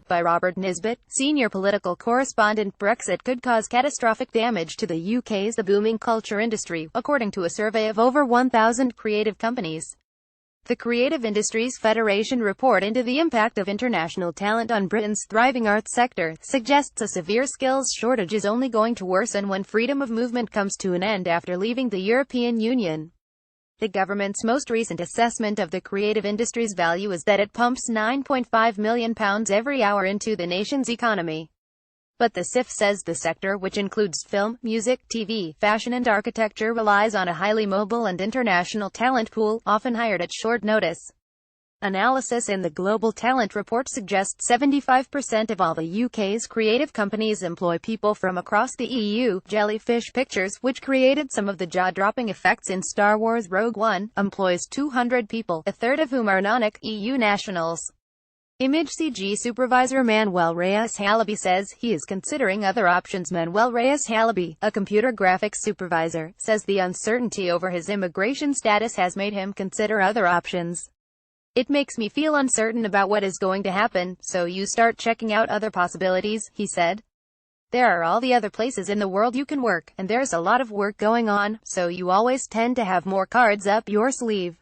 by Robert Nisbet, senior political correspondent. Brexit could cause catastrophic damage to the UK's booming culture industry, according to a survey of over 1,000 creative companies. The Creative Industries Federation report into the impact of international talent on Britain's thriving arts sector suggests a severe skills shortage is only going to worsen when freedom of movement comes to an end after leaving the European Union. The government's most recent assessment of the creative industry's value is that it pumps £9.5 million every hour into the nation's economy. But the CIF says the sector, which includes film, music, TV, fashion and architecture, relies on a highly mobile and international talent pool, often hired at short notice. Analysis in the Global Talent Report suggests 75% of all the UK's creative companies employ people from across the EU. Jellyfish Pictures, which created some of the jaw-dropping effects in Star Wars Rogue One, employs 200 people, a third of whom are non-EU nationals. Image CG supervisor Manuel Reyes-Halaby says he is considering other options. Manuel Reyes-Halaby, a computer graphics supervisor, says the uncertainty over his immigration status has made him consider other options. "It makes me feel uncertain about what is going to happen, so you start checking out other possibilities," he said. "There are all the other places in the world you can work, and there's a lot of work going on, so you always tend to have more cards up your sleeve."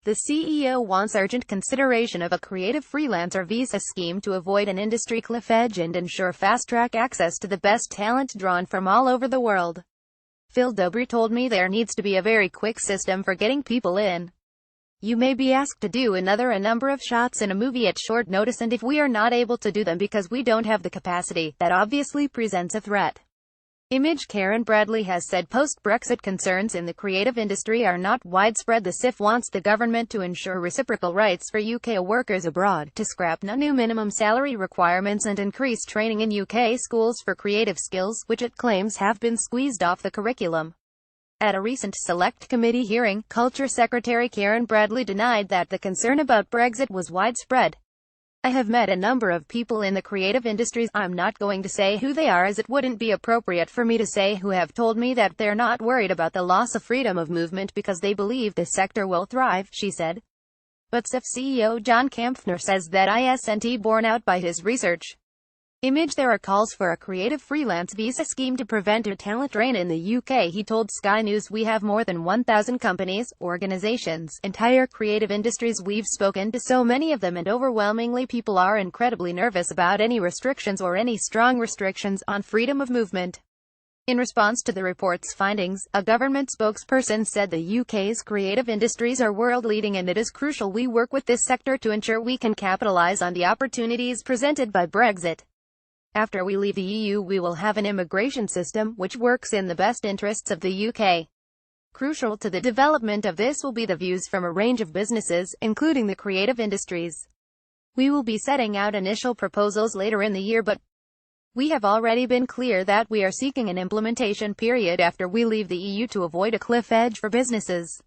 The CEO wants urgent consideration of a creative freelancer visa scheme to avoid an industry cliff edge and ensure fast-track access to the best talent drawn from all over the world. "Phil Dobry told me there needs to be a very quick system for getting people in. You may be asked to do a number of shots in a movie at short notice, and if we are not able to do them because we don't have the capacity, that obviously presents a threat." Image Karen Bradley has said post-Brexit concerns in the creative industry are not widespread. The CIF wants the government to ensure reciprocal rights for UK workers abroad, to scrap new minimum salary requirements and increase training in UK schools for creative skills, which it claims have been squeezed off the curriculum. At a recent Select Committee hearing, Culture Secretary Karen Bradley denied that the concern about Brexit was widespread. "I have met a number of people in the creative industries, I'm not going to say who they are as it wouldn't be appropriate for me to say, who have told me that they're not worried about the loss of freedom of movement because they believe the sector will thrive," she said. But CIF CEO John Kampfner says that isn't borne out by his research. Image There are calls for a creative freelance visa scheme to prevent a talent drain in the UK. He told Sky News, "We have more than 1,000 companies, organizations, entire creative industries. We've spoken to so many of them and overwhelmingly people are incredibly nervous about any restrictions or any strong restrictions on freedom of movement." In response to the report's findings, a government spokesperson said the UK's creative industries are world-leading and it is crucial we work with this sector to ensure we can capitalize on the opportunities presented by Brexit. "After we leave the EU, we will have an immigration system which works in the best interests of the UK. Crucial to the development of this will be the views from a range of businesses, including the creative industries. We will be setting out initial proposals later in the year, but we have already been clear that we are seeking an implementation period after we leave the EU to avoid a cliff edge for businesses."